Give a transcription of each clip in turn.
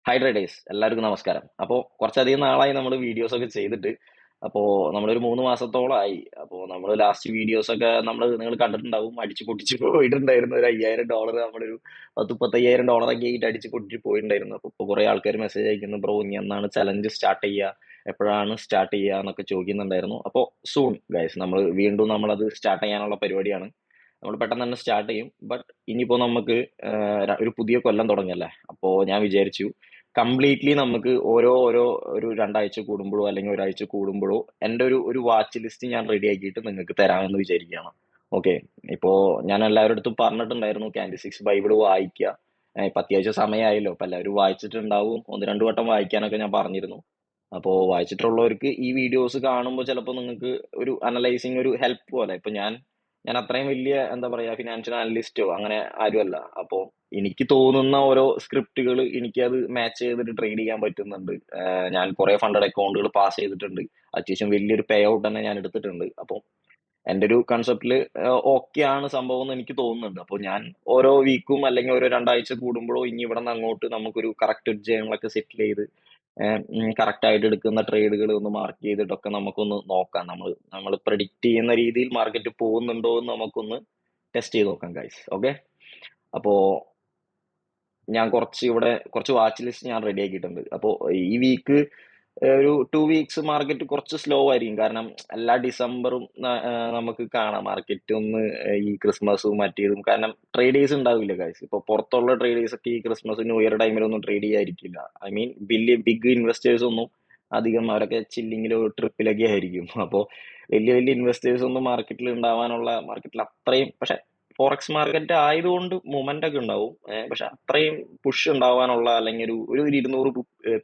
Hi traders, എല്ലാവർക്കും നമസ്കാരം. അപ്പോൾ കുറച്ചധികം നാളായി നമ്മൾ വീഡിയോസ് ഒക്കെ ചെയ്തിട്ട്. അപ്പോൾ നമ്മളൊരു 3 മാസത്തോളമായി. അപ്പോൾ നമ്മൾ ലാസ്റ്റ് വീഡിയോസ് ഒക്കെ നിങ്ങൾ കണ്ടിട്ടുണ്ടാവും. അടിച്ചു പൊട്ടിച്ച് പോയിട്ടുണ്ടായിരുന്നു. ഒരു $5000 നമ്മളൊരു 10-15,000 ഒക്കെ ആയിട്ട് അടിച്ചു പൊട്ടിച്ച് പോയിട്ടുണ്ടായിരുന്നു. അപ്പോൾ ഇപ്പോൾ കുറേ ആൾക്കാർ മെസ്സേജ് അയക്കുന്നു, ബ്രോ ഇനി എന്നാണ് ചലഞ്ച് സ്റ്റാർട്ട് ചെയ്യുക, എപ്പോഴാണ് സ്റ്റാർട്ട് ചെയ്യുക എന്നൊക്കെ ചോദിക്കുന്നുണ്ടായിരുന്നു. അപ്പോൾ സൂൺ ഗൈസ്, നമ്മൾ വീണ്ടും നമ്മളത് സ്റ്റാർട്ട് ചെയ്യാനുള്ള പരിപാടിയാണ്. നമ്മൾ പെട്ടെന്ന് തന്നെ സ്റ്റാർട്ട് ചെയ്യും. ബട്ട് ഇനിയിപ്പോൾ നമുക്ക് ഒരു പുതിയ കൊല്ലം തുടങ്ങല്ലേ. അപ്പോൾ ഞാൻ വിചാരിച്ചു കംപ്ലീറ്റ്ലി നമുക്ക് ഓരോ ഓരോ ഒരു 2 ആഴ്ച കൂടുമ്പോഴോ അല്ലെങ്കിൽ ഒരാഴ്ച കൂടുമ്പോഴോ എൻ്റെ ഒരു വാച്ച് ലിസ്റ്റ് ഞാൻ റെഡി ആക്കിയിട്ട് നിങ്ങൾക്ക് തരാമെന്ന് വിചാരിക്കുകയാണ്. ഓക്കെ. ഇപ്പോ ഞാൻ എല്ലാവരുടെ അടുത്തും പറഞ്ഞിട്ടുണ്ടായിരുന്നു ക്യാൻഡി സിക്സ് ബൈബിൾ വായിക്കുക. ഇപ്പൊ അത്യാവശ്യം സമയമായല്ലോ, അപ്പൊ എല്ലാവരും വായിച്ചിട്ടുണ്ടാവും. ഒന്ന് രണ്ട് വട്ടം വായിക്കാനൊക്കെ ഞാൻ പറഞ്ഞിരുന്നു. അപ്പോൾ വായിച്ചിട്ടുള്ളവർക്ക് ഈ വീഡിയോസ് കാണുമ്പോൾ ചിലപ്പോൾ നിങ്ങൾക്ക് ഒരു അനലൈസിങ് ഒരു ഹെൽപ്പ് പോലെ. ഇപ്പൊ ഞാൻ അത്രയും വലിയ എന്താ പറയാ ഫിനാൻഷ്യൽ അനലിസ്റ്റോ അങ്ങനെ ആരുമല്ല. അപ്പോൾ എനിക്ക് തോന്നുന്ന ഓരോ സ്ക്രിപ്റ്റുകൾ എനിക്കത് മാച്ച് ചെയ്തിട്ട് ട്രേഡ് ചെയ്യാൻ പറ്റുന്നുണ്ട്. ഞാൻ കുറെ ഫണ്ടഡ് അക്കൗണ്ടുകൾ പാസ് ചെയ്തിട്ടുണ്ട്. അത്യാവശ്യം വലിയൊരു പേ ഔട്ട് തന്നെ ഞാൻ എടുത്തിട്ടുണ്ട്. അപ്പോൾ എൻ്റെ ഒരു കൺസെപ്റ്റില് ഓക്കെ ആണ് സംഭവം എന്ന് എനിക്ക് തോന്നുന്നുണ്ട്. അപ്പോൾ ഞാൻ ഓരോ വീക്കും അല്ലെങ്കിൽ ഓരോ 2 ആഴ്ച കൂടുമ്പോഴോ ഇനി ഇവിടെ നിന്ന് അങ്ങോട്ട് നമുക്കൊരു കറക്റ്റ് വിജയങ്ങളൊക്കെ സെറ്റിൽ ചെയ്ത് കറക്റ്റ് ആയിട്ട് എടുക്കുന്ന ട്രേഡുകൾ ഒന്ന് മാർക്ക് ചെയ്തിട്ടൊക്കെ നമുക്കൊന്ന് നോക്കാം. നമ്മൾ പ്രെഡിക്റ്റ് ചെയ്യുന്ന രീതിയിൽ മാർക്കറ്റ് പോകുന്നുണ്ടോ എന്ന് നമുക്കൊന്ന് ടെസ്റ്റ് ചെയ്ത് നോക്കാം ഗൈസ്. ഓക്കെ. അപ്പോ ഞാൻ കുറച്ച് വാച്ച് ലിസ്റ്റ് ഞാൻ റെഡി ആക്കിയിട്ടുണ്ട്. അപ്പോൾ ഈ വീക്ക് ഒരു 2 വീക്സ് മാർക്കറ്റ് കുറച്ച് സ്ലോ ആയിരിക്കും. കാരണം എല്ലാ ഡിസംബറും നമുക്ക് കാണാം മാർക്കറ്റ് ഒന്ന് ഈ ക്രിസ്മസും മറ്റേതും. കാരണം ട്രേഡേഴ്സ് ഉണ്ടാവില്ല ഗൈസ്. ഇപ്പൊ പുറത്തുള്ള ട്രേഡേഴ്സ് ഒക്കെ ഈ ക്രിസ്മസ് ന്യൂ ഇയർ ടൈമിലൊന്നും ട്രേഡ് ചെയ്യാതിരിക്കില്ല. ഐ മീൻ ബിഗ് ഇൻവെസ്റ്റേഴ്സ് ഒന്നും അധികം, അവരൊക്കെ ചില്ലിങ്ങിലോ ട്രിപ്പിലൊക്കെ ആയിരിക്കും. അപ്പോൾ വലിയ വലിയ ഇൻവെസ്റ്റേഴ്സ് ഒന്നും മാർക്കറ്റിൽ അത്രയും, പക്ഷെ ഫോറക്സ് മാർക്കറ്റ് ആയതുകൊണ്ട് മൊമെന്റ് ഒക്കെ ഉണ്ടാവും. പക്ഷെ അത്രയും പുഷ് ഉണ്ടാവാനുള്ള അല്ലെങ്കിൽ ഒരു 200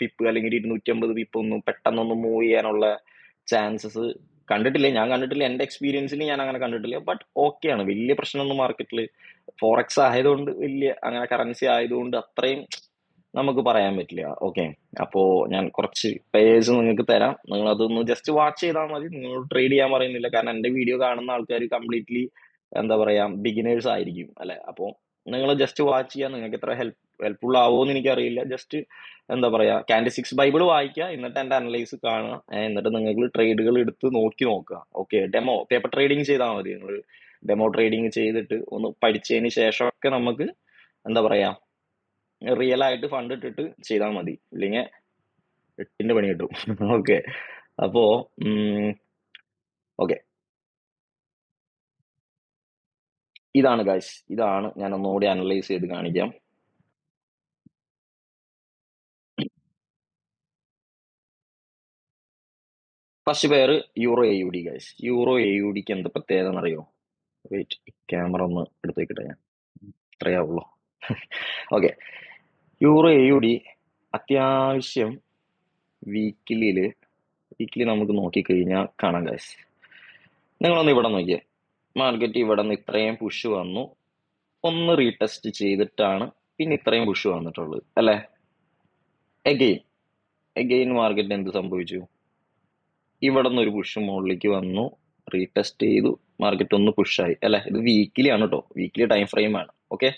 പിപ്പ് അല്ലെങ്കിൽ ഒരു 250 പിപ്പ് ഒന്നും പെട്ടെന്നൊന്നും മൂവ് ചെയ്യാനുള്ള ചാൻസസ് ഞാൻ കണ്ടിട്ടില്ല. എന്റെ എക്സ്പീരിയൻസിൽ ഞാൻ അങ്ങനെ കണ്ടിട്ടില്ല. ബട്ട് ഓക്കെയാണ്, വലിയ പ്രശ്നമൊന്നും മാർക്കറ്റിൽ ഫോറക്സ് ആയതുകൊണ്ട്, വലിയ അങ്ങനെ കറൻസി ആയതുകൊണ്ട് അത്രയും നമുക്ക് പറയാൻ പറ്റില്ല. ഓക്കെ. അപ്പോ ഞാൻ കുറച്ച് പേഴ്സ് നിങ്ങൾക്ക് തരാം. നിങ്ങൾ അതൊന്ന് ജസ്റ്റ് വാച്ച് ചെയ്താൽ മതി. നിങ്ങൾ ട്രേഡ് ചെയ്യാൻ പറയുന്നില്ല. കാരണം എന്റെ വീഡിയോ കാണുന്ന ആൾക്കാർ കംപ്ലീറ്റ്ലി എന്താ പറയാ ബിഗിനേഴ്സ് ആയിരിക്കും അല്ലെ. അപ്പോൾ നിങ്ങൾ ജസ്റ്റ് വാച്ച് ചെയ്യാൻ നിങ്ങൾക്ക് എത്ര ഹെൽപ്ഫുൾ ആവുമെന്ന് എനിക്കറിയില്ല. ജസ്റ്റ് എന്താ പറയാ ക്യാൻഡി സിക്സ് ബൈബിൾ വായിക്കുക, എന്നിട്ട് എന്റെ അനലൈസ് കാണുക. എന്നിട്ട് നിങ്ങൾ ട്രേഡുകൾ എടുത്ത് നോക്കുക. ഓക്കെ. പേപ്പർ ട്രേഡിങ് ചെയ്താൽ മതി. നിങ്ങൾ ഡെമോ ട്രേഡിങ് ചെയ്തിട്ട് ഒന്ന് പഠിച്ചതിന് ശേഷമൊക്കെ നമുക്ക് എന്താ പറയാ റിയൽ ആയിട്ട് ഫണ്ട് ഇട്ടിട്ട് ചെയ്താൽ മതി. ഇല്ലെങ്കിൽ എട്ടിന്റെ പണി കിട്ടും. ഓക്കെ. അപ്പോ ഓക്കെ, ഇതാണ് ഗൈസ്. ഇതാണ് ഞാൻ ഒന്നുകൂടി അനലൈസ് ചെയ്ത് കാണിക്കാം. First pair euro AUD guys. Euro AUDക്ക് എന്ത് പ്രത്യേകത എന്നറിയോ? വെയിറ്റ്, ക്യാമറ ഒന്ന് എടുത്ത് വെക്കട്ടെ. ഞാൻ ഇത്രയാവുള്ളൂ. ഓക്കെ. യൂറോ AUD അത്യാവശ്യം വീക്കിലിയില് വീക്കിലി നമുക്ക് നോക്കിക്കഴിഞ്ഞാൽ കാണാം ഗൈസ്. നിങ്ങളൊന്ന് ഇവിടെ നോക്കിയേ. മാർക്കറ്റ് ഇവിടെ നിന്ന് ഇത്രയും പുഷ് വന്നു, ഒന്ന് റീടെസ്റ്റ് ചെയ്തിട്ടാണ് പിന്നെ ഇത്രയും പുഷ് വന്നിട്ടുള്ളത് അല്ലെ. എഗെയിൻ മാർക്കറ്റ് എന്ത് സംഭവിച്ചു? ഇവിടെ നിന്ന് ഒരു പുഷ് മുകളിലേക്ക് വന്നു, റീടെസ്റ്റ് ചെയ്തു, മാർക്കറ്റ് ഒന്ന് പുഷായി അല്ലെ. ഇത് വീക്കിലി ആണ് കേട്ടോ, വീക്കിലി ടൈം ഫ്രെയിം ആണ്. ഓക്കെ.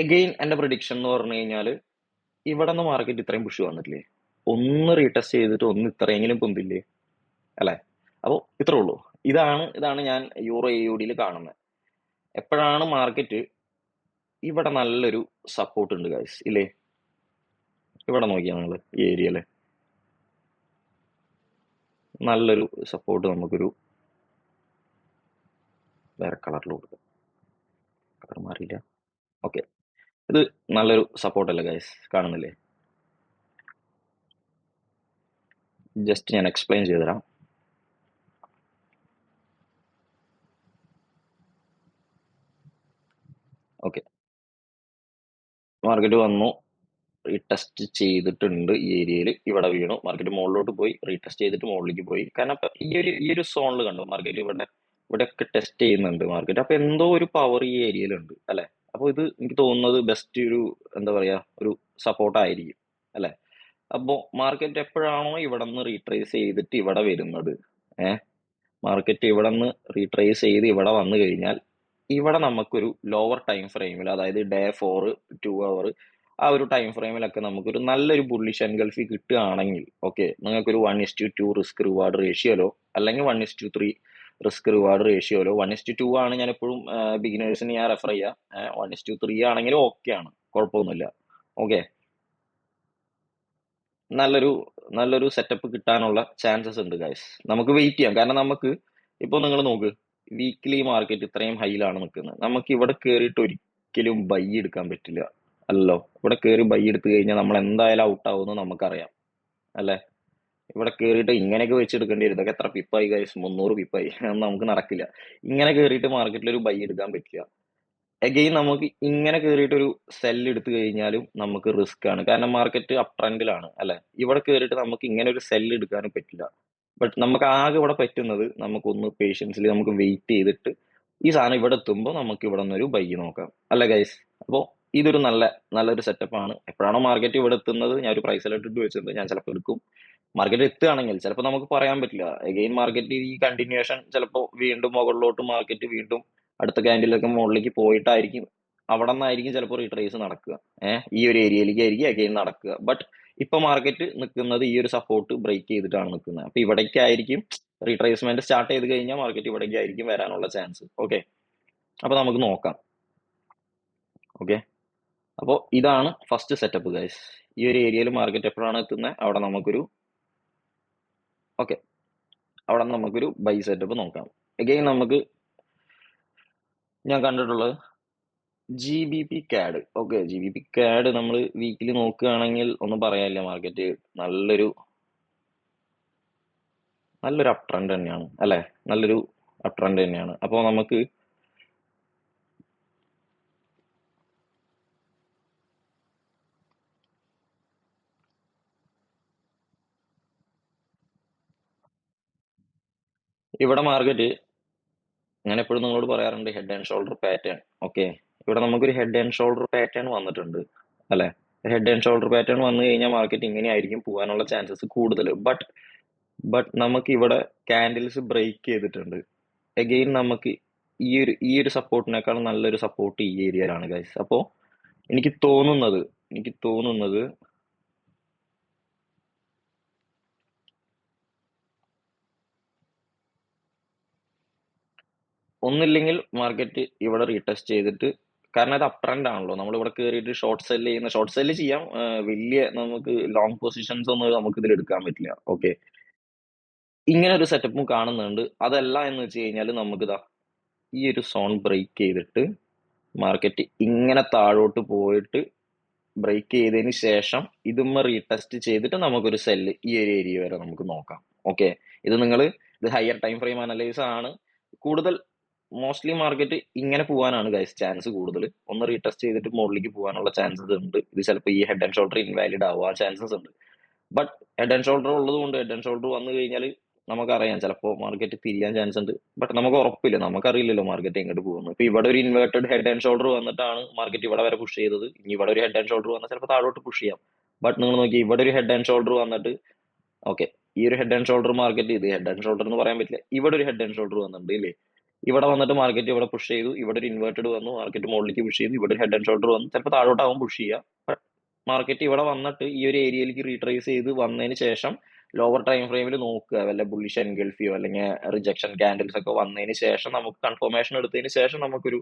എഗെയിൻ എന്റെ പ്രഡിക്ഷൻ എന്ന് പറഞ്ഞു കഴിഞ്ഞാൽ ഇവിടെ നിന്ന് മാർക്കറ്റ് ഇത്രയും പുഷ് വന്നിട്ടില്ലേ, ഒന്ന് റീടെസ്റ്റ് ചെയ്തിട്ട് ഒന്ന് ഇത്രയെങ്കിലും പൊന്തില്ലേ അല്ലെ. അപ്പോൾ ഇത്രേ ഉള്ളൂ. ഇതാണ് ഞാൻ യൂറോ AUDയിൽ കാണുന്നത്. എപ്പോഴാണ് മാർക്കറ്റ് ഇവിടെ നല്ലൊരു സപ്പോർട്ട് ഉണ്ട് ഗൈസ് ഇല്ലേ. ഇവിടെ നോക്കിയാൽ നിങ്ങൾ ഈ ഏരിയയില് നല്ലൊരു സപ്പോർട്ട് നമുക്കൊരു വേറെ കളറിൽ കൊടുക്കാം. കളർ മാറിയില്ല. ഓക്കെ. ഇത് നല്ലൊരു സപ്പോർട്ട് അല്ലേ ഗൈസ്, കാണുന്നില്ലേ? ജസ്റ്റ് ഞാൻ എക്സ്പ്ലെയിൻ ചെയ്തുതരാം. ഓക്കെ. മാർക്കറ്റ് വന്നു, റീടെസ്റ്റ് ചെയ്തിട്ടുണ്ട് ഈ ഏരിയയിൽ, ഇവിടെ വീണു, മാർക്കറ്റ് മുകളിലോട്ട് പോയി, റീടെസ്റ്റ് ചെയ്തിട്ട് മുകളിലേക്ക് പോയി. കാരണം ഇപ്പൊ ഈ ഒരു സോണിൽ കണ്ടു മാർക്കറ്റ് ഇവിടെയൊക്കെ ടെസ്റ്റ് ചെയ്യുന്നുണ്ട് മാർക്കറ്റ്. അപ്പൊ എന്തോ ഒരു പവർ ഈ ഏരിയയിലുണ്ട് അല്ലെ. അപ്പൊ ഇത് എനിക്ക് തോന്നുന്നത് ബെസ്റ്റ് ഒരു എന്താ പറയാ ഒരു സപ്പോർട്ട് ആയിരിക്കും അല്ലെ. അപ്പോ മാർക്കറ്റ് എപ്പോഴാണോ ഇവിടെ നിന്ന് റീട്രേസ് ചെയ്തിട്ട് ഇവിടെ വരുന്നത്, മാർക്കറ്റ് ഇവിടെ നിന്ന് റീട്രേസ് ചെയ്ത് ഇവിടെ വന്നു കഴിഞ്ഞാൽ ഇവിടെ നമുക്കൊരു ലോവർ ടൈം ഫ്രെയിമിൽ, അതായത് Day 4, 2 hour, ആ ഒരു ടൈം ഫ്രെയിമിലൊക്കെ നമുക്കൊരു നല്ലൊരു ബുള്ളിഷ് എൻഗൾഫി കിട്ടുകയാണെങ്കിൽ ഓക്കെ, നിങ്ങൾക്കൊരു 1:2 റിസ്ക് റിവാർഡ് റേഷ്യോയിലോ അല്ലെങ്കിൽ 1:3 റിസ്ക് റിവാർഡ് റേഷ്യോയിലോ 1:2 ആണ് ഞാൻ എപ്പോഴും ബിഗിനേഴ്സിന് ഞാൻ റെഫർ ചെയ്യുക. 1:3 ആണെങ്കിലും ഓക്കെ ആണ്, കുഴപ്പമൊന്നുമില്ല. ഓക്കെ, നല്ലൊരു നല്ലൊരു സെറ്റപ്പ് കിട്ടാനുള്ള ചാൻസസ് ഉണ്ട് ഗൈസ്. നമുക്ക് വെയിറ്റ് ചെയ്യാം. കാരണം നമുക്ക് ഇപ്പോൾ നിങ്ങൾ നോക്ക്, വീക്ക്ലി മാർക്കറ്റ് ഇത്രയും ഹൈയിലാണ് നിൽക്കുന്നത്. നമുക്ക് ഇവിടെ കയറിയിട്ട് ഒരിക്കലും ബൈ എടുക്കാൻ പറ്റില്ല അല്ലല്ലോ. ഇവിടെ കയറി ബൈ എടുത്തു കഴിഞ്ഞാൽ നമ്മൾ എന്തായാലും ഔട്ട് ആവുമെന്ന് നമുക്കറിയാം അല്ലേ. ഇവിടെ കയറിയിട്ട് ഇങ്ങനെയൊക്കെ വെച്ചെടുക്കേണ്ടി വരും. ഇതൊക്കെ എത്ര പിപ്പായി ഗൈസ്, 300 പിപ്പായി. അതൊന്നും നമുക്ക് നടക്കില്ല. ഇങ്ങനെ കയറിയിട്ട് മാർക്കറ്റിൽ ഒരു ബൈ എടുക്കാൻ പറ്റില്ല. എഗെയിൻ നമുക്ക് ഇങ്ങനെ കയറിയിട്ട് ഒരു സെല്ല് എടുത്തു കഴിഞ്ഞാലും നമുക്ക് റിസ്ക് ആണ്. കാരണം മാർക്കറ്റ് അപ് ട്രെൻഡിലാണ് അല്ലെ. ഇവിടെ കയറിയിട്ട് നമുക്ക് ഇങ്ങനെ ഒരു സെല്ല് എടുക്കാനും പറ്റില്ല. ബട്ട് നമുക്ക് ആകെ ഇവിടെ പറ്റുന്നത് നമുക്കൊന്ന് പേഷ്യൻസിൽ നമുക്ക് വെയിറ്റ് ചെയ്തിട്ട് ഈ സാധനം ഇവിടെ എത്തുമ്പോൾ നമുക്ക് ഇവിടെ നിന്നൊരു ബൈ നോക്കാം അല്ല ഗൈസ്. അപ്പോൾ ഇതൊരു നല്ലൊരു സെറ്റപ്പ് ആണ്. എപ്പോഴാണോ മാർക്കറ്റ് ഇവിടെ എത്തുന്നത്, ഞാൻ ഒരു പ്രൈസ് ഇട്ടിട്ട് വെച്ചിട്ടുണ്ട്, ഞാൻ ചിലപ്പോൾ എടുക്കും. മാർക്കറ്റ് എത്തുകയാണെങ്കിൽ ചിലപ്പോൾ നമുക്ക് പറയാൻ പറ്റില്ല. എഗെയിൻ മാർക്കറ്റ് ഈ കണ്ടിന്യൂഷൻ ചിലപ്പോൾ വീണ്ടും മുകളിലോട്ട് മാർക്കറ്റ് വീണ്ടും അടുത്ത ക്യാൻഡിലൊക്കെ മുകളിലേക്ക് പോയിട്ടായിരിക്കും അവിടെ നിന്നായിരിക്കും ചിലപ്പോൾ റീട്രേസ് നടക്കുക. ഈ ഒരു ഏരിയയിലേക്ക് ആയിരിക്കും അഗെയിൻ നടക്കുക. ബട്ട് ഇപ്പൊ മാർക്കറ്റ് നിൽക്കുന്നത് ഈ ഒരു സപ്പോർട്ട് ബ്രേക്ക് ചെയ്തിട്ടാണ് നിൽക്കുന്നത്. അപ്പൊ ഇവിടേക്കായിരിക്കും റീട്രേസ്മെന്റ് സ്റ്റാർട്ട് ചെയ്ത് കഴിഞ്ഞാൽ മാർക്കറ്റ് ഇവിടേക്കായിരിക്കും വരാനുള്ള ചാൻസ്. ഓക്കെ, അപ്പൊ നമുക്ക് നോക്കാം. ഓക്കെ, അപ്പോൾ ഇതാണ് ഫസ്റ്റ് സെറ്റപ്പ് ഗൈസ്. ഈ ഒരു ഏരിയയിൽ മാർക്കറ്റ് എപ്പോഴാണ് എത്തുന്നത് അവിടെ നമുക്കൊരു ഓക്കെ, അവിടെ നമുക്കൊരു ബൈ സെറ്റപ്പ് നോക്കാം. അഗെയിൻ നമുക്ക് ഞാൻ കണ്ടിട്ടുള്ളത് GBP CAD. Okay, GBP CAD നമ്മൾ വീക്കിലി നോക്കുകയാണെങ്കിൽ ഒന്നും പറയാനില്ല. മാർക്കറ്റ് നല്ലൊരു അപ് ട്രെൻഡ് തന്നെയാണ് അല്ലെ. നല്ലൊരു അപ് ട്രെൻഡ് തന്നെയാണ്. അപ്പോൾ നമുക്ക് ഇവിടെ മാർക്കറ്റ്, ഞാൻ എപ്പോഴും നിങ്ങളോട് പറയാറുണ്ട്, head and shoulder pattern. Okay, ഇവിടെ നമുക്കൊരു ഹെഡ് ആൻഡ് ഷോൾഡർ പാറ്റേൺ വന്നിട്ടുണ്ട് അല്ലെ. ഹെഡ് ആൻഡ് ഷോൾഡർ പാറ്റേൺ വന്നു കഴിഞ്ഞാൽ മാർക്കറ്റ് ഇങ്ങനെയായിരിക്കും പോകാനുള്ള ചാൻസസ് കൂടുതൽ. ബട്ട് നമുക്ക് ഇവിടെ കാൻഡിൽസ് ബ്രേക്ക് ചെയ്തിട്ടുണ്ട്. അഗെയിൻ നമുക്ക് ഈ ഒരു സപ്പോർട്ടിനേക്കാൾ നല്ലൊരു സപ്പോർട്ട് ഈ ഏരിയയിലാണ് ഗൈസ്. അപ്പോൾ എനിക്ക് തോന്നുന്നത് ഒന്നില്ലെങ്കിൽ മാർക്കറ്റ് ഇവിടെ റീടെസ്റ്റ് ചെയ്തിട്ട്, കാരണം ഇത് അപ് ട്രെൻഡ് ആണല്ലോ, നമ്മൾ ഇവിടെ കയറിയിട്ട് ഷോർട്ട് സെല്ല് ചെയ്യാം. വലിയ നമുക്ക് ലോങ് പൊസിഷൻസ് ഒന്നും നമുക്ക് ഇതിൽ എടുക്കാൻ പറ്റില്ല. ഓക്കെ, ഇങ്ങനെ ഒരു സെറ്റപ്പും കാണുന്നുണ്ട്. അതല്ല എന്ന് വെച്ച് കഴിഞ്ഞാൽ നമുക്ക് ഈ ഒരു സോൺ ബ്രേക്ക് ചെയ്തിട്ട് മാർക്കറ്റ് ഇങ്ങനെ താഴോട്ട് പോയിട്ട് ബ്രേക്ക് ചെയ്തതിന് ശേഷം ഇതുമ്മ റീടെസ്റ്റ് ചെയ്തിട്ട് നമുക്കൊരു സെല്ല് ഈ ഒരു ഏരിയ വരെ നമുക്ക് നോക്കാം. ഓക്കെ, ഇത് ഹയർ ടൈം ഫ്രെയിം അനലൈസ് ആണ്. കൂടുതൽ മോസ്റ്റ്ലി മാർക്കറ്റ് ഇങ്ങനെ പോകാനാണ് ഗൈസ് ചാൻസ് കൂടുതൽ. ഒന്ന് റീടെസ്റ്റ് ചെയ്തിട്ട് മുകളിലേക്ക് പോകാനുള്ള ചാൻസസ് ഉണ്ട്. ഇത് ചിലപ്പോൾ ഈ ഹെഡ് ആൻഡ് ഷോൾഡർ ഇൻവാലിഡ് ആവാൻ ചാൻസസ് ഉണ്ട്. ബട്ട് ഹെഡ് ആൻഡ് ഷോൾഡർ ഉള്ളത് കൊണ്ട് ഹെഡ് ആൻഡ് ഷോൾഡർ വന്നു കഴിഞ്ഞാൽ നമുക്കറിയാം ചിലപ്പോൾ മാർക്കറ്റ് തിരിയാൻ ചാൻസ് ഉണ്ട്. ബട്ട് നമുക്ക് ഉറപ്പില്ല, നമുക്കറിയില്ലല്ലോ മാർക്കറ്റ് എങ്ങോട്ട് പോകുന്നു. ഇപ്പൊ ഇവിടെ ഒരു ഇൻവേർട്ടഡ് ഹെഡ് ആൻഡ് ഷോൾഡർ വന്നിട്ടാണ് മാർക്കറ്റ് ഇവിടെ വരെ പുഷ് ചെയ്തത്. ഇനി ഇവിടെ ഒരു ഹെഡ് ആൻഡ് ഷോൾഡർ വന്നാൽ ചിലപ്പോൾ താഴോട്ട് പുഷ് ചെയ്യാം. ബട്ട് നിങ്ങൾ നോക്കി, ഇവിടെ ഒരു ഹെഡ് ആൻഡ് ഷോൾഡർ വന്നിട്ട് ഓക്കെ, ഈ ഒരു ഹെഡ് ആൻഡ് ഷോൾഡർ മാർക്കറ്റ്, ഇത് ഹെഡ് ആൻഡ് ഷോൾഡർ എന്ന് പറയാൻ പറ്റില്ല, ഇവിടെ ഒരു ഹെഡ് ആൻഡ് ഷോൾഡർ വന്നിട്ടുണ്ട് ഇല്ലേ. ഇവിടെ വന്നിട്ട് മാർക്കറ്റ് ഇവിടെ പുഷ് ചെയ്തു, ഇവിടെ ഒരു ഇൻവേർട്ടഡ് വന്നു, മാർക്കറ്റ് മുകളിലേക്ക് പുഷ് ചെയ്തു, ഇവിടെ ഒരു ഹെഡ് ആൻഡ് ഷോൾഡർ വന്നു, ചിലപ്പോൾ താഴോട്ടാവും പുഷ് ചെയ്യുക. ബട്ട് മാർക്കറ്റ് ഇവിടെ വന്നിട്ട് ഈ ഒരു ഏരിയയിലേക്ക് റീട്രേസ് ചെയ്ത് വന്നതിന് ശേഷം ലോവർ ടൈം ഫ്രെയിമിൽ നോക്കുക, വല്ല ബുള്ളിഷ് എൻഗൾഫിയോ അല്ലെങ്കിൽ റിജക്ഷൻ ക്യാൻഡിൽസ് ഒക്കെ വന്നതിന് ശേഷം നമുക്ക് കൺഫർമേഷൻ എടുത്തതിന് ശേഷം നമുക്കൊരു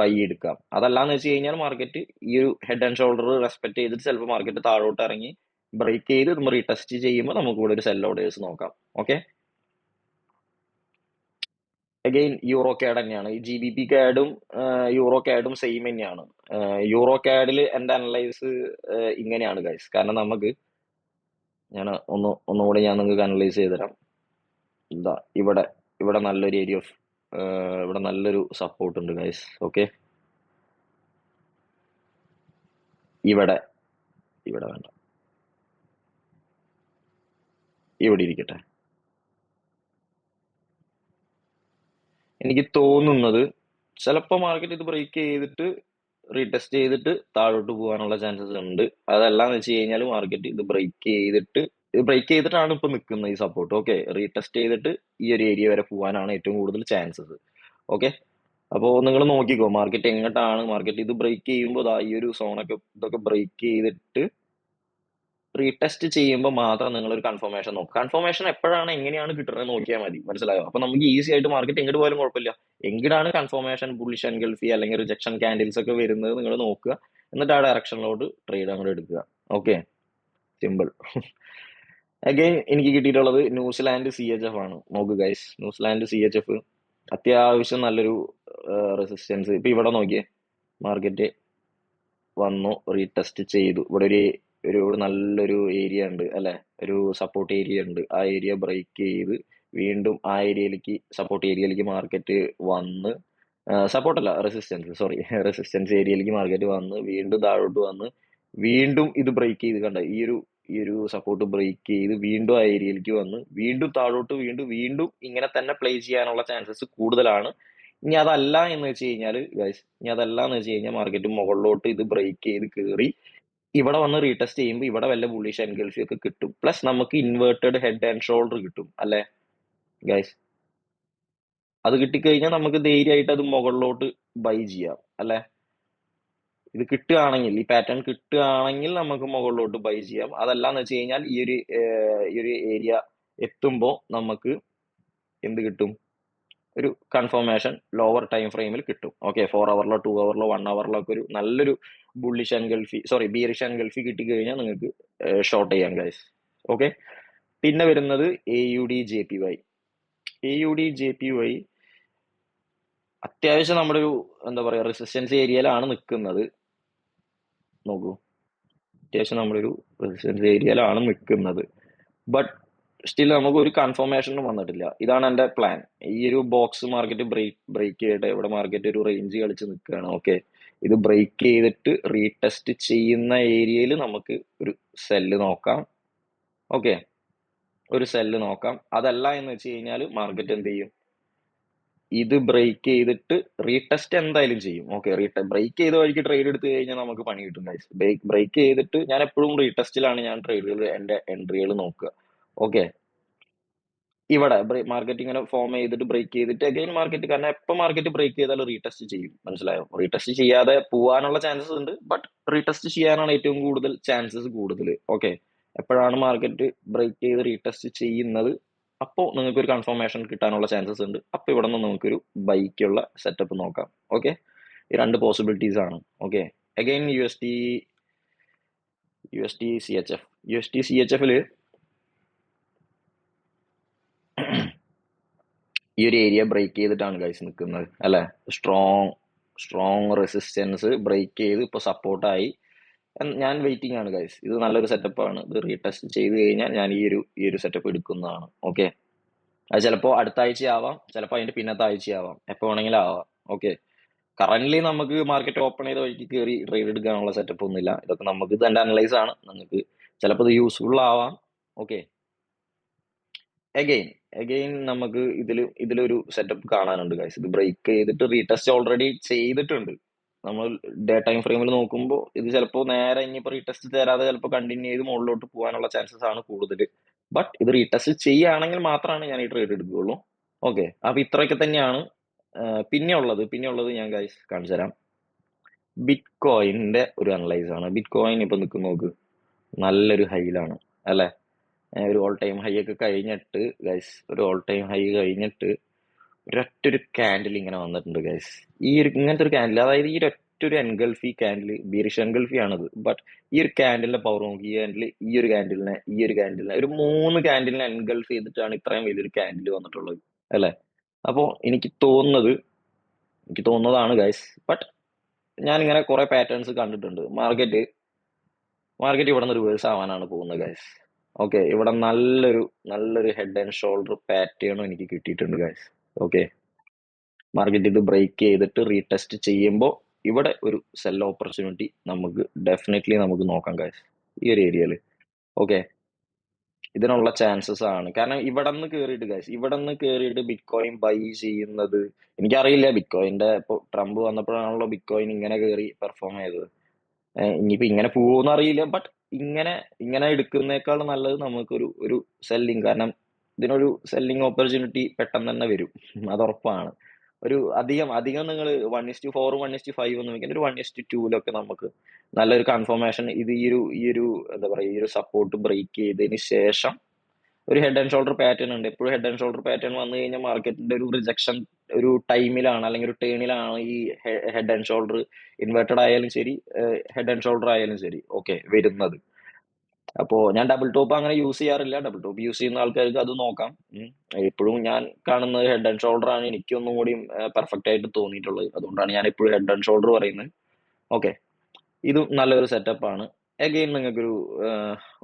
ബൈ എടുക്കാം. അതല്ലാന്ന് വെച്ച് കഴിഞ്ഞാൽ മാർക്കറ്റ് ഈ ഒരു ഹെഡ് ആൻഡ് ഷോൾഡർ റെസ്പെക്ട് ചെയ്തിട്ട് ചിലപ്പോൾ മാർക്കറ്റ് താഴോട്ട് ഇറങ്ങി ബ്രേക്ക് ചെയ്ത് നമ്മൾ റീടെസ്റ്റ് ചെയ്യുമ്പോൾ നമുക്ക് ഇവിടെ ഒരു സെൽ ഓർഡേഴ്സ് നോക്കാം. ഓക്കെ, അഗെയിൻ യൂറോ കാഡ് തന്നെയാണ്. ഈ GBP CAD-ഉം യൂറോ കാഡും സെയിം തന്നെയാണ്. യൂറോ കാഡിൽ എന്റെ അനലൈസ് ഇങ്ങനെയാണ് ഗൈസ്. കാരണം ഞാൻ ഒന്നുകൂടി ഞാൻ നിങ്ങൾക്ക് അനലൈസ് ചെയ്തുതരാം. ഇതാ ഇവിടെ ഇവിടെ നല്ലൊരു ഏരിയ ഓഫ് ഇവിടെ നല്ലൊരു സപ്പോർട്ട് ഉണ്ട് ഗൈസ്. ഓക്കെ, ഇവിടെ ഇവിടെ വേണ്ട, ഇവിടെ ഇരിക്കട്ടെ. എനിക്ക് തോന്നുന്നത് ചിലപ്പോൾ മാർക്കറ്റ് ഇത് ബ്രേക്ക് ചെയ്തിട്ട് റീടെസ്റ്റ് ചെയ്തിട്ട് താഴോട്ട് പോകാനുള്ള ചാൻസസ് ഉണ്ട്. അതല്ലാന്ന് വെച്ച് കഴിഞ്ഞാൽ മാർക്കറ്റ് ഇത് ബ്രേക്ക് ചെയ്തിട്ടാണ് ഇപ്പൊ നിൽക്കുന്നത് ഈ സപ്പോർട്ട്. ഓക്കെ, റീടെസ്റ്റ് ചെയ്തിട്ട് ഈ ഒരു ഏരിയ വരെ പോകാനാണ് ഏറ്റവും കൂടുതൽ ചാൻസസ്. ഓക്കെ, അപ്പോൾ നിങ്ങൾ നോക്കിക്കോ മാർക്കറ്റ് എങ്ങോട്ടാണ് മാർക്കറ്റ് ഇത് ബ്രേക്ക് ചെയ്യുമ്പോൾ ഈ ഒരു സോണൊക്കെ ഇതൊക്കെ ബ്രേക്ക് ചെയ്തിട്ട് റീടെസ്റ്റ് ചെയ്യുമ്പോൾ മാത്രം നിങ്ങൾ ഒരു കൺഫർമേഷൻ നോക്കുക. കൺഫർമേഷൻ എപ്പോഴാണ് എങ്ങനെയാണ് കിട്ടുന്നത് നോക്കിയാൽ മതി. മനസ്സിലായോ? അപ്പൊ നമുക്ക് ഈസി ആയിട്ട് മാർക്കറ്റ് എങ്ങോട്ട് പോയാലും കുഴപ്പമില്ല. എങ്ങനെയാണ് കൺഫർമേഷൻ ബുള്ളിഷ് എൻഗൾഫി അല്ലെങ്കിൽ റിജക്ഷൻ ക്യാൻഡിൽസ് ഒക്കെ വരുന്നത് നിങ്ങൾ നോക്കുക. എന്നിട്ട് ആ ഡയറക്ഷനിലോട്ട് ട്രേഡ് അങ്ങോട്ട് എടുക്കുക. Okay, simple. അഗൈൻ എനിക്ക് കിട്ടിയിട്ടുള്ളത് ന്യൂസിലാൻഡ് CHF ആണ്. നോക്ക് ഗൈസ്, ന്യൂസിലാൻഡ് CHF അത്യാവശ്യം നല്ലൊരു റെസിസ്റ്റൻസ്. ഇപ്പൊ ഇവിടെ നോക്കിയേ, മാർക്കറ്റ് വന്നു റീടെസ്റ്റ് ചെയ്തു. ഇവിടെ ഒരു നല്ലൊരു ഏരിയ ഉണ്ട് അല്ലെ, ഒരു സപ്പോർട്ട് ഏരിയ ഉണ്ട്. ആ ഏരിയ ബ്രേക്ക് ചെയ്ത് വീണ്ടും ആ ഏരിയയിലേക്ക് സപ്പോർട്ട് ഏരിയയിലേക്ക് മാർക്കറ്റ് വന്ന്, സപ്പോർട്ട് അല്ല റെസിസ്റ്റൻസ്, സോറി റെസിസ്റ്റൻസ് ഏരിയയിലേക്ക് മാർക്കറ്റ് വന്ന് വീണ്ടും താഴോട്ട് വന്ന് വീണ്ടും ഇത് ബ്രേക്ക് ചെയ്ത് കണ്ട ഈ ഒരു സപ്പോർട്ട് ബ്രേക്ക് ചെയ്ത് വീണ്ടും ആ ഏരിയയിലേക്ക് വന്ന് വീണ്ടും താഴോട്ട് വീണ്ടും വീണ്ടും ഇങ്ങനെ തന്നെ പ്ലേ ചെയ്യാനുള്ള ചാൻസസ് കൂടുതലാണ്. ഇനി അതല്ല എന്ന് വെച്ച് കഴിഞ്ഞാൽ ഗൈസ്, ഇനി അതല്ല എന്ന് വെച്ച് കഴിഞ്ഞാൽ മാർക്കറ്റ് മുകളിലോട്ട് ഇത് ബ്രേക്ക് ചെയ്ത് കയറി ഇവിടെ വന്ന് റീടെസ്റ്റ് ചെയ്യുമ്പോൾ ഇവിടെ വല്ല ബുള്ളിഷ് എൻഗൾഫി ഒക്കെ കിട്ടും. പ്ലസ് നമുക്ക് ഇൻവേർട്ടഡ് ഹെഡ് ആൻഡ് ഷോൾഡർ കിട്ടും അല്ലെ ഗൈസ്. അത് കിട്ടിക്കഴിഞ്ഞാൽ നമുക്ക് ധൈര്യമായിട്ട് അത് മുകളിലോട്ട് ബൈ ചെയ്യാം അല്ലെ. ഇത് കിട്ടുകയാണെങ്കിൽ, ഈ പാറ്റേൺ കിട്ടുകയാണെങ്കിൽ നമുക്ക് മുകളിലോട്ട് ബൈ ചെയ്യാം. അതല്ലാന്ന് വെച്ച് കഴിഞ്ഞാൽ ഈ ഒരു ഏരിയ എത്തുമ്പോൾ നമുക്ക് എന്ത് കിട്ടും? ഒരു കൺഫർമേഷൻ ലോവർ ടൈം ഫ്രെയിമിൽ കിട്ടും. ഓക്കെ, 4 അവറിലോ 2 അവറിലോ 1 അവറിലോ ഒക്കെ ഒരു നല്ലൊരു ബുള്ളിഷ് എൻഗൾഫി, സോറി ബീറിഷ് എൻഗൾഫി കിട്ടിക്കഴിഞ്ഞാൽ നിങ്ങൾക്ക് ഷോർട്ട് ചെയ്യാം ഗൈസ്. ഓക്കെ, പിന്നെ വരുന്നത് AUD/JPY. AUD/JPY അത്യാവശ്യം നമ്മുടെ ഒരു എന്താ പറയാ റെസിസ്റ്റൻസ് ഏരിയയിലാണ് നിൽക്കുന്നത്. നോക്കൂ, അത്യാവശ്യം നമ്മളൊരു റെസിസ്റ്റൻസ് ഏരിയയിലാണ് നിൽക്കുന്നത്. ബട്ട് സ്റ്റിൽ നമുക്ക് ഒരു കൺഫർമേഷനും വന്നിട്ടില്ല. ഇതാണ് എൻ്റെ പ്ലാൻ. ഈ ഒരു ബോക്സ് മാർക്കറ്റ് ബ്രേക്ക് ചെയ്തിട്ട് ഇവിടെ മാർക്കറ്റ് ഒരു റേഞ്ച് കളിച്ച് നിൽക്കുകയാണ്. ഓക്കെ, ഇത് ബ്രേക്ക് ചെയ്തിട്ട് റീടെസ്റ്റ് ചെയ്യുന്ന ഏരിയയിൽ നമുക്ക് ഒരു സെല്ല് നോക്കാം. ഓക്കെ, ഒരു സെല്ല് നോക്കാം. അതല്ല എന്ന് വെച്ച് കഴിഞ്ഞാൽ മാർക്കറ്റ് എന്ത് ചെയ്യും? ഇത് ബ്രേക്ക് ചെയ്തിട്ട് റീടെസ്റ്റ് എന്തായാലും ചെയ്യും. ഓക്കെ, ബ്രേക്ക് ചെയ്ത വഴിക്ക് ട്രേഡ് എടുത്തു കഴിഞ്ഞാൽ നമുക്ക് പണി കിട്ടും ഗൈസ്. ബ്രേക്ക് ചെയ്തിട്ട് ഞാൻ എപ്പോഴും റീടെസ്റ്റിലാണ് ഞാൻ ട്രേഡുകൾ എൻ്റെ എൻട്രികൾ നോക്കുക. ഓക്കെ, ഇവിടെ മാർക്കറ്റ് ഇങ്ങനെ ഫോം ചെയ്തിട്ട് ബ്രേക്ക് ചെയ്തിട്ട് അഗൈൻ മാർക്കറ്റ്, കാരണം എപ്പോൾ മാർക്കറ്റ് ബ്രേക്ക് ചെയ്താലും റീടെസ്റ്റ് ചെയ്യും. മനസ്സിലായോ? റീടെസ്റ്റ് ചെയ്യാതെ പോവാനുള്ള ചാൻസസ് ഉണ്ട്, ബട്ട് റീടെസ്റ്റ് ചെയ്യാനാണ് ഏറ്റവും കൂടുതൽ ചാൻസസ് കൂടുതൽ. ഓക്കെ, എപ്പോഴാണ് മാർക്കറ്റ് ബ്രേക്ക് ചെയ്ത് റീടെസ്റ്റ് ചെയ്യുന്നത് അപ്പോൾ നിങ്ങൾക്ക് ഒരു കൺഫർമേഷൻ കിട്ടാനുള്ള ചാൻസസ് ഉണ്ട്. അപ്പോൾ ഇവിടെ നിന്ന് നമുക്കൊരു ബൈക്കുള്ള സെറ്റപ്പ് നോക്കാം. ഓക്കെ, ഈ രണ്ട് പോസിബിലിറ്റീസ് ആണ്. ഓക്കെ, അഗൈൻ USD CHF ഈ ഒരു ഏരിയ ബ്രേക്ക് ചെയ്തിട്ടാണ് ഗൈസ് നിൽക്കുന്നത് അല്ലെ. സ്ട്രോങ് റെസിസ്റ്റൻസ് ബ്രേക്ക് ചെയ്ത് ഇപ്പൊ സപ്പോർട്ടായി. ഞാൻ വെയിറ്റിംഗ് ആണ് ഗൈസ്. ഇത് നല്ലൊരു സെറ്റപ്പാണ്. ഇത് റീടെസ്റ്റ് ചെയ്ത് കഴിഞ്ഞാൽ ഞാൻ ഈ ഒരു സെറ്റപ്പ് എടുക്കുന്നതാണ്. ഓക്കെ, അത് ചിലപ്പോൾ അടുത്ത ആഴ്ച ആവാം, ചിലപ്പോൾ അതിന്റെ പിന്നത്തെ ആഴ്ച ആവാം, എപ്പോൾ വേണമെങ്കിലും ആവാം. ഓക്കെ, കറന്റ്ലി നമുക്ക് മാർക്കറ്റ് ഓപ്പൺ ചെയ്ത വഴിക്ക് കയറി ട്രേഡ് എടുക്കാനുള്ള സെറ്റപ്പ് ഒന്നുമില്ല. ഇതൊക്കെ നമുക്ക് തന്നെ അനലൈസ് ആണ്. നിങ്ങൾക്ക് ചിലപ്പോൾ ഇത് യൂസ്ഫുൾ ആവാം. ഓക്കെ, അഗെയിൻ നമുക്ക് ഇതിലൊരു സെറ്റപ്പ് കാണാനുണ്ട് ഗൈസ്. ഇത് ബ്രേക്ക് ചെയ്തിട്ട് റീടെസ്റ്റ് ഓൾറെഡി ചെയ്തിട്ടുണ്ട്. നമ്മൾ ഡേ ടൈം ഫ്രെയിമിൽ നോക്കുമ്പോൾ ഇത് ചിലപ്പോൾ നേരെ ഇനിയിപ്പോൾ റീടെസ്റ്റ് തരാതെ ചിലപ്പോൾ കണ്ടിന്യൂ ചെയ്ത് മുകളിലോട്ട് പോകാനുള്ള ചാൻസസ് ആണ് കൂടുതൽ. ബട്ട് ഇത് റീടെസ്റ്റ് ചെയ്യുകയാണെങ്കിൽ മാത്രമാണ് ഞാൻ ഈ ട്രേഡ് എടുക്കുകയുള്ളൂ. ഓക്കെ, അപ്പൊ ഇത്രയൊക്കെ തന്നെയാണ്. പിന്നെ ഉള്ളത് ഞാൻ ഗൈസ് കാണിച്ചു തരാം. ബിറ്റ് കോയിന്റെ ഒരു അനലൈസ് ആണ്. ബിറ്റ് കോയിൻ ഇപ്പൊ നിൽക്കുന്ന നോക്ക്, നല്ലൊരു ഹൈയിലാണ് അല്ലെ. ഒരു ഓൾ ടൈം ഹൈ ഒക്കെ കഴിഞ്ഞിട്ട് ഗൈസ്, ഒരു ഓൾ ടൈം ഹൈ കഴിഞ്ഞിട്ട് ഒരൊറ്റൊരു ക്യാൻഡിൽ ഇങ്ങനെ വന്നിട്ടുണ്ട് ഗൈസ്. ഇങ്ങനത്തെ ഒരു ക്യാൻഡിൽ, അതായത് ഈ ഒരൊറ്റൊരു എൻഗൾഫി ക്യാൻഡിൽ, ബീറിഷ് എൻഗൾഫി ആണത്. ബട്ട് ഈ ഒരു ക്യാൻഡിലിന്റെ പവർ നോക്കി, ഈ ഒരു ക്യാൻഡിലിനെ ഒരു 3 ക്യാൻഡിലിനെ എൻഗൾഫ് ചെയ്തിട്ടാണ് ഇത്രയും വലിയൊരു ക്യാൻഡിൽ വന്നിട്ടുള്ളത് അല്ലെ. അപ്പോ എനിക്ക് തോന്നുന്നതാണ് ഗൈസ്. ബട്ട് ഞാൻ ഇങ്ങനെ കുറെ പാറ്റേൺസ് കണ്ടിട്ടുണ്ട്. മാർക്കറ്റ് ഇവിടെ നിന്ന് റിവേഴ്സ് ആവാനാണ് പോകുന്നത് ഗൈസ്. ഓക്കെ, ഇവിടെ നല്ലൊരു ഹെഡ് ആൻഡ് ഷോൾഡർ പാറ്റേണും എനിക്ക് കിട്ടിയിട്ടുണ്ട് ഗൈസ്. ഓക്കെ, മാർക്കറ്റ് ഇത് ബ്രേക്ക് ചെയ്തിട്ട് റീടെസ്റ്റ് ചെയ്യുമ്പോൾ ഇവിടെ ഒരു സെൽ ഓപ്പർച്യൂണിറ്റി നമുക്ക് നോക്കാം ഗൈസ്, ഈ ഒരു ഏരിയയിൽ. ഓക്കെ, ഇതിനുള്ള ചാൻസസ് ആണ്. കാരണം ഇവിടെ നിന്ന് കയറിയിട്ട് ഗൈസ്, ഇവിടെ നിന്ന് കയറിയിട്ട് ബിറ്റ് കോയിൻ ബൈ ചെയ്യുന്നത് എനിക്കറിയില്ല. ബിറ്റ് കോയിന്റെ ഇപ്പോൾ ട്രംപ് വന്നപ്പോഴാണല്ലോ ബിറ്റ് കോയിൻ ഇങ്ങനെ കയറി പെർഫോം ചെയ്തത്. ഇനിയിപ്പോ ഇങ്ങനെ പോവോന്ന് അറിയില്ല. ബട്ട് ഇങ്ങനെ എടുക്കുന്നേക്കാൾ നല്ലത് നമുക്കൊരു സെല്ലിങ്, കാരണം ഇതിനൊരു സെല്ലിങ് ഓപ്പർച്യൂണിറ്റി പെട്ടെന്ന് തന്നെ വരും. അത് ഉറപ്പാണ്. ഒരു അധികം അധികം നിങ്ങൾ 1:4 1:5 ഒന്നും വെക്കാൻ ഒരു 1:2 നമുക്ക് നല്ലൊരു കൺഫർമേഷൻ ഇത് ഈ ഒരു എന്താ പറയുക ഈ ഒരു സപ്പോർട്ട് ബ്രേക്ക് ചെയ്തതിന് ശേഷം ഒരു ഹെഡ് ആൻഡ് ഷോൾഡർ പാറ്റേൺ ഉണ്ട്. എപ്പോഴും ഹെഡ് ആൻഡ് ഷോൾഡർ പാറ്റേൺ വന്നു കഴിഞ്ഞാൽ മാർക്കറ്റിന്റെ ഒരു റിജക്ഷൻ ഒരു ടൈമിലാണ് അല്ലെങ്കിൽ ഒരു ടേണിലാണ് ഈ ഹെഡ് ആൻഡ് ഷോൾഡർ ഇൻവേർട്ടഡ് ആയാലും ശരി ഹെഡ് ആൻഡ് ഷോൾഡർ ആയാലും ശരി ഓക്കെ വരുന്നത്. അപ്പോൾ ഞാൻ ഡബിൾ ടോപ്പ് അങ്ങനെ യൂസ് ചെയ്യാറില്ല. ഡബിൾ ടോപ്പ് യൂസ് ചെയ്യുന്ന ആൾക്കാർക്ക് അത് നോക്കാം. എപ്പോഴും ഞാൻ കാണുന്നത് ഹെഡ് ആൻഡ് ഷോൾഡർ ആണ് എനിക്കൊന്നും കൂടി പെർഫെക്റ്റ് ആയിട്ട് തോന്നിയിട്ടുള്ളത്. അതുകൊണ്ടാണ് ഞാൻ എപ്പോഴും ഹെഡ് ആൻഡ് ഷോൾഡർ പറയുന്നത്. ഓക്കെ, ഇതും നല്ലൊരു സെറ്റപ്പ് ആണ്. അഗെയിൻ നിങ്ങൾക്കൊരു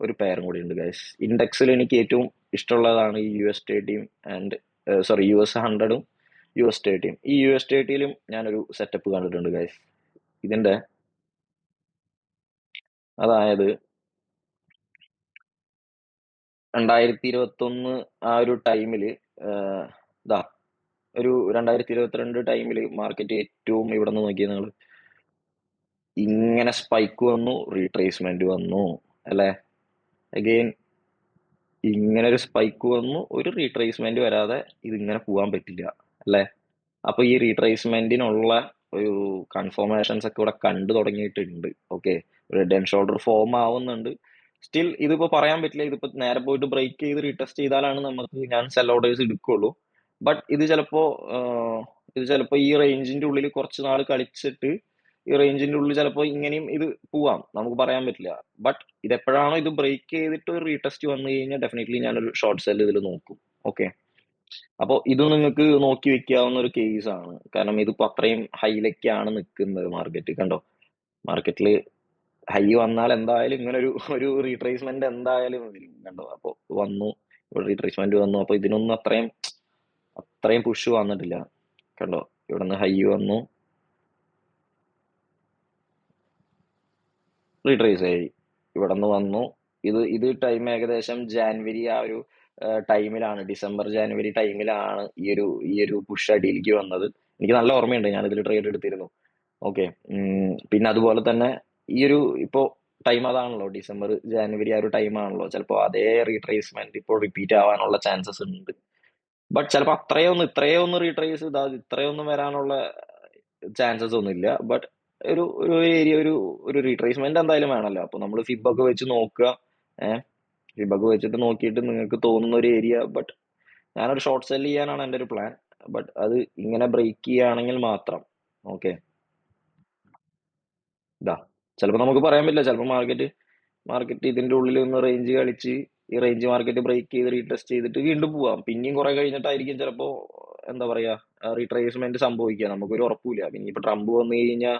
ഒരു പെയറും കൂടി ഉണ്ട് ഗൈസ്. ഇൻഡെക്സിൽ എനിക്ക് ഏറ്റവും ഇഷ്ടമുള്ളതാണ് ഈ US 30 and sorry US 100ഉം US 30. ഈ US 30യിലും ഞാനൊരു സെറ്റപ്പ് കണ്ടിട്ടുണ്ട് ഗൈസ്. ഇതിന്റെ അതായത് 2021 ആ ഒരു ടൈമില് ഇതാ ഒരു 2022 ടൈമില് മാർക്കറ്റ് ഏറ്റവും ഇവിടെ നിന്ന് നോക്കിയാൽ നിങ്ങൾ ഇങ്ങനെ സ്പൈക്ക് വന്നു, റീട്രേസ്മെന്റ് വന്നു അല്ലെ. അഗെയിൻ ഇങ്ങനെ ഒരു സ്പൈക്ക് വന്നു, ഒരു റീട്രേസ്മെന്റ് വരാതെ ഇതിങ്ങനെ പോകാൻ പറ്റില്ല അല്ലെ. അപ്പൊ ഈ റീട്രേസ്മെന്റിനുള്ള ഒരു കൺഫർമേഷൻസ് ഒക്കെ ഇവിടെ കണ്ടു തുടങ്ങിയിട്ടുണ്ട്. Okay, red and shoulder form ആവുന്നുണ്ട്. സ്റ്റിൽ ഇതിപ്പോ പറയാൻ പറ്റില്ല. ഇതിപ്പോ നേരെ പോയിട്ട് ബ്രേക്ക് ചെയ്ത് റീടെസ്റ്റ് ചെയ്താലാണ് നമുക്ക് ഞാൻ സെൽ ഓർഡേഴ്സ് എടുക്കുള്ളൂ. ബട്ട് ഇത് ചിലപ്പോ ഈ റേഞ്ചിന്റെ ഉള്ളിൽ കുറച്ച് നാൾ കളിച്ചിട്ട് ഈ റേഞ്ചിന്റെ ഉള്ളിൽ ചിലപ്പോ ഇങ്ങനെയും ഇത് പോവാം, നമുക്ക് പറയാൻ പറ്റില്ല. ബട്ട് ഇതെപ്പോഴാണോ ഇത് ബ്രേക്ക് ചെയ്തിട്ട് ഒരു റീടെസ്റ്റ് വന്നു കഴിഞ്ഞാൽ ഡെഫിനറ്റ്ലി ഞാനൊരു ഷോർട്ട് സെൽ ഇതിൽ നോക്കും. ഓക്കെ, അപ്പോൾ ഇത് നിങ്ങൾക്ക് നോക്കി വെക്കാവുന്ന ഒരു കേസ് ആണ്. കാരണം ഇതിപ്പോ അത്രയും ഹൈയിലേക്കാണ് നിൽക്കുന്നത് മാർക്കറ്റ്. കണ്ടോ, മാർക്കറ്റിൽ ഹൈ വന്നാൽ എന്തായാലും ഇങ്ങനെ ഒരു റീട്രേസ്മെന്റ് എന്തായാലും വരും. കണ്ടോ, അപ്പൊ വന്നു, ഇവിടെ റീട്രേസ്മെന്റ് വന്നു. അപ്പൊ ഇതിനൊന്നും അത്രയും പുഷ് വന്നിട്ടില്ല. കണ്ടോ, ഇവിടെ നിന്ന് ഹൈ വന്നു, റീട്രേസ് ആയി, ഇവിടെ നിന്ന് വന്നു. ഇത് ടൈം ഏകദേശം ജാനുവരി ആ ഒരു ടൈമിലാണ്, ഡിസംബർ ജാനുവരി ടൈമിലാണ് ഈ ഒരു പുഷ് അടിയിലേക്ക് വന്നത്. എനിക്ക് നല്ല ഓർമ്മയുണ്ട്, ഞാൻ ഇതിൽ ട്രേഡ് എടുത്തിരുന്നു. ഓക്കെ, പിന്നെ അതുപോലെ തന്നെ ഇപ്പോ ടൈം അതാണല്ലോ, ഡിസംബർ ജാനുവരി ആ ഒരു ടൈം ആണല്ലോ. ചിലപ്പോൾ അതേ റീട്രേസ്മെന്റ് ഇപ്പോൾ റിപ്പീറ്റ് ആവാനുള്ള ചാൻസസ് ഉണ്ട്. ബട്ട് ചിലപ്പോൾ ഇത്രയൊന്നും റീട്രേസ് ഇത്രയൊന്നും വരാനുള്ള ചാൻസസ് ഒന്നുമില്ല. ബട്ട് ഒരു ഏരിയ ഒരു റീട്രേസ്മെന്റ് എന്തായാലും വേണമല്ലോ. അപ്പൊ നമ്മൾ ഫിബൊക്കെ വെച്ച് നോക്കുക. ഫിബൊക്കെ വെച്ചിട്ട് നോക്കിയിട്ട് നിങ്ങൾക്ക് തോന്നുന്ന ഒരു ഏരിയ. ബട്ട് ഞാനൊരു ഷോർട്ട് സെൽ ചെയ്യാനാണ് എൻ്റെ ഒരു പ്ലാൻ. ബട്ട് അത് ഇങ്ങനെ ബ്രേക്ക് ചെയ്യുകയാണെങ്കിൽ മാത്രം. ഓക്കെ, ഇതാ ചിലപ്പോൾ നമുക്ക് പറയാൻ പറ്റില്ല. ചിലപ്പോൾ മാർക്കറ്റ് ഇതിന്റെ ഉള്ളിൽ ഒന്ന് റേഞ്ച് കളിച്ച് ഈ റേഞ്ച് മാർക്കറ്റ് ബ്രേക്ക് ചെയ്ത് റീടെസ്റ്റ് ചെയ്തിട്ട് വീണ്ടും പോവാം. പിന്നെയും കുറെ കഴിഞ്ഞിട്ടായിരിക്കും ചിലപ്പോ എന്താ പറയാ റീട്രേസ്മെന്റ് സംഭവിക്കുക. നമുക്കൊരു ഉറപ്പില്ല. പിന്നെ ഇപ്പൊ ട്രംപ് വന്നു കഴിഞ്ഞാൽ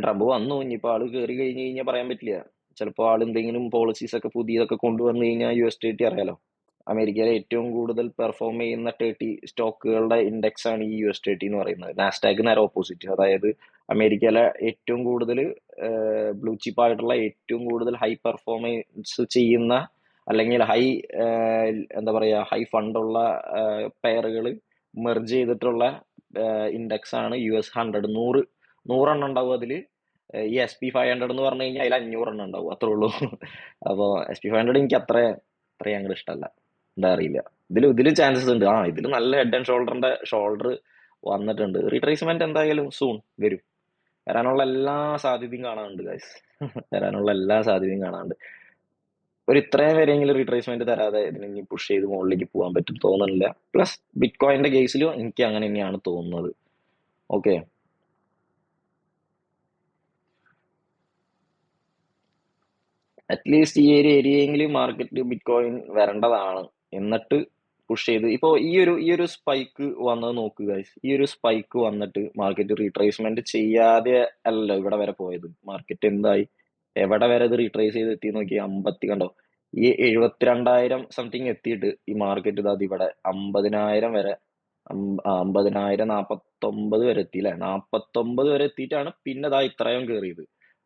ട്രംപ് വന്നു, ഇനിയിപ്പോ ആള് കയറി കഴിഞ്ഞ് കഴിഞ്ഞാൽ പറയാൻ പറ്റില്ല. ചിലപ്പോ ആൾ എന്തെങ്കിലും പോളിസീസ് ഒക്കെ പുതിയതൊക്കെ കൊണ്ടുവന്നു കഴിഞ്ഞാൽ US 30 അറിയാലോ, അമേരിക്കയിലെ ഏറ്റവും കൂടുതൽ പെർഫോം ചെയ്യുന്ന 30 സ്റ്റോക്കുകളുടെ ഇൻഡെക്സ് ആണ് ഈ US 30 എന്ന് പറയുന്നത്. നാസ്ഡാക്ക് നേരെ ഓപ്പോസിറ്റ്. അതായത് അമേരിക്കയിലെ ഏറ്റവും കൂടുതൽ ബ്ലൂ ചിപ്പ് ആയിട്ടുള്ള ഏറ്റവും കൂടുതൽ ഹൈ പെർഫോമൻസ് ചെയ്യുന്ന അല്ലെങ്കിൽ എന്താ പറയാ ഹൈ ഫണ്ടുള്ള പെയറുകൾ മെർജ് ചെയ്തിട്ടുള്ള ഇൻഡെക്സ് ആണ് US 100. നൂറെണ്ണം ഉണ്ടാവും അതില്. ഈ SP 500 എന്ന് പറഞ്ഞു കഴിഞ്ഞാൽ അതിൽ 500 എണ്ണം ഉണ്ടാവും, അത്രേ ഉള്ളൂ. അപ്പോൾ SP 500 എനിക്ക് അത്ര അങ്ങോട്ട് ഇഷ്ടമല്ല. എന്താ അറിയില്ല, ഇതിലും ചാൻസസ് ഉണ്ട്. ഇതിൽ നല്ല ഹെഡ് ആൻഡ് ഷോൾഡർ വന്നിട്ടുണ്ട്. റീട്രേസ്മെന്റ് എന്തായാലും സൂൺ വരും. വരാനുള്ള എല്ലാ സാധ്യതയും കാണാനുണ്ട് ഗൈസ്. വരാനുള്ള എല്ലാ സാധ്യതയും കാണാനുണ്ട്. ഒരു ഇത്രയും വരെയെങ്കിലും റീട്രേസ്മെന്റ് തരാതെ ഇതിനെ ഇനി പുഷ് ചെയ്ത് മുകളിലേക്ക് പോകാൻ പറ്റും തോന്നുന്നില്ല. പ്ലസ് ബിറ്റ് കോയിന്റെ കേസിലും എനിക്ക് അങ്ങനെ തന്നെയാണ് തോന്നുന്നത്. ഓക്കെ, അറ്റ്ലീസ്റ്റ് ഈ ഒരു ഏരിയയെങ്കിലും മാർക്കറ്റിൽ ബിറ്റ് കോയിൻ വരേണ്ടതാണ്. എന്നിട്ട് പുഷ് ചെയ്ത് ഇപ്പോ ഈ ഒരു സ്പൈക്ക് വന്നത് നോക്കുക ഗൈസ്. ഈ ഒരു സ്പൈക്ക് വന്നിട്ട് മാർക്കറ്റ് റീട്രേസ്മെന്റ് ചെയ്യാതെ അല്ലല്ലോ ഇവിടെ വരെ പോയത്. മാർക്കറ്റ് എന്തായി, എവിടെ വരെ ഇത് റീട്രേസ് ചെയ്ത് എത്തി നോക്കി. 50 കണ്ടോ, ഈ 72,000 സംതിങ് എത്തിയിട്ട് ഈ മാർക്കറ്റ് ഇതാ ഇവിടെ 50,000 വരെ 50,000 49 വരെ എത്തി അല്ലെ. 49 വരെ എത്തിയിട്ടാണ് പിന്നെ ഇതാ ഇത്രയും കയറിയത്.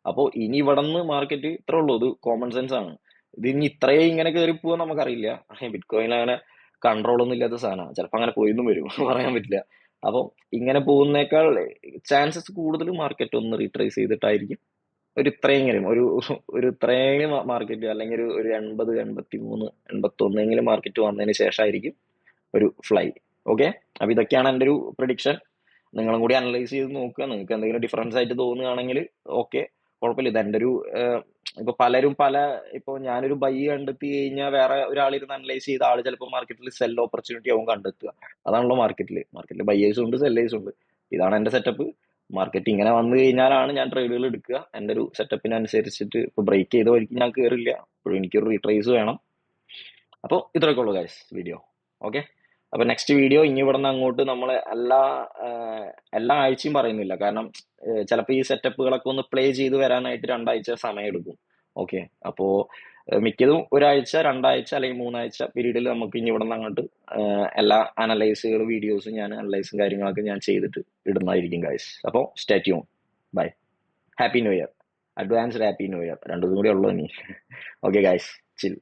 അപ്പോ ഇനി ഇവിടെ നിന്ന് മാർക്കറ്റ് ഇത്രേ ഉള്ളൂ. ഇത് കോമൺ സെൻസ് ആണ്. ഇത് ഇനി ഇത്രയും ഇങ്ങനെ കയറി പോവാൻ നമുക്കറിയില്ല. ബിറ്റ് കോയിൻ അങ്ങനെ കൺട്രോൾ ഒന്നും ഇല്ലാത്ത സാധനമാണ്. ചിലപ്പോൾ അങ്ങനെ പോയിന്നും വരും. പറയാൻ പറ്റില്ല. അപ്പം ഇങ്ങനെ പോകുന്നേക്കാൾ ചാൻസസ് കൂടുതൽ മാർക്കറ്റ് ഒന്ന് റീട്രേസ് ചെയ്തിട്ടായിരിക്കും ഒരു ഇത്രയെങ്കിലും ഒരു ഇത്രയെങ്കിലും മാർക്കറ്റ് അല്ലെങ്കിൽ ഒരു 80 83 81 മാർക്കറ്റ് വന്നതിന് ശേഷമായിരിക്കും ഒരു ഫ്ലൈ. ഓക്കെ, അപ്പൊ ഇതൊക്കെയാണ് എൻ്റെ ഒരു പ്രഡിക്ഷൻ. നിങ്ങളും കൂടി അനലൈസ് ചെയ്ത് നോക്കുക. നിങ്ങൾക്ക് എന്തെങ്കിലും ഡിഫറൻസ് ആയിട്ട് തോന്നുകയാണെങ്കിൽ ഓക്കെ, കുഴപ്പമില്ല. ഇത് എൻ്റെ ഒരു ഇപ്പൊ പലരും ഇപ്പൊ ഞാനൊരു ബൈ കണ്ടെത്തി കഴിഞ്ഞാൽ വേറെ ഒരാളിരുന്ന് അനലൈസ് ചെയ്ത ആള് ചിലപ്പോൾ മാർക്കറ്റിൽ സെൽ ഓപ്പർച്യൂണിറ്റി ആവും കണ്ടെത്തുക. അതാണല്ലോ മാർക്കറ്റിൽ ബയ്യേഴ്സും ഉണ്ട് സെല്ലേഴ്സും ഉണ്ട്. ഇതാണ് എൻ്റെ സെറ്റപ്പ്. മാർക്കറ്റ് ഇങ്ങനെ വന്നു കഴിഞ്ഞാലാണ് ഞാൻ ട്രേഡുകൾ എടുക്കുക. എൻ്റെ ഒരു സെറ്റപ്പിനനുസരിച്ചിട്ട് ഇപ്പൊ ബ്രേക്ക് ചെയ്ത വഴിക്ക് ഞാൻ കയറില്ല. ഇപ്പോഴും എനിക്കൊരു റീട്രേസ് വേണം. അപ്പോൾ ഇത്രയൊക്കെ ഉള്ളൂ ഗൈസ് വീഡിയോ. ഓക്കെ, അപ്പൊ നെക്സ്റ്റ് വീഡിയോ ഇനി ഇവിടെ നിന്ന് അങ്ങോട്ട് നമ്മൾ എല്ലാ ആഴ്ചയും പറയുന്നില്ല. കാരണം ചിലപ്പോൾ ഈ സെറ്റപ്പുകളൊക്കെ ഒന്ന് പ്ലേ ചെയ്ത് വരാനായിട്ട് 2 ആഴ്ച സമയം എടുക്കും. ഓക്കെ, അപ്പോ മിക്കതും ഒരാഴ്ച 2 ആഴ്ച അല്ലെങ്കിൽ 3 ആഴ്ച പീരീഡിൽ നമുക്ക് ഇനി ഇവിടെ നിന്ന് അങ്ങോട്ട് എല്ലാ അനലൈസുകൾ വീഡിയോസും ഞാൻ അനലൈസും കാര്യങ്ങളൊക്കെ ഞാൻ ചെയ്തിട്ട് ഇടുന്നതായിരിക്കും ഗൈസ്. അപ്പോൾ stay tune. Bye. Happy new year. Advanced happy new year. രണ്ടും കൂടി ഉള്ളൂ ഇനി. ഓക്കെ ഗൈസ്, ചിൽ.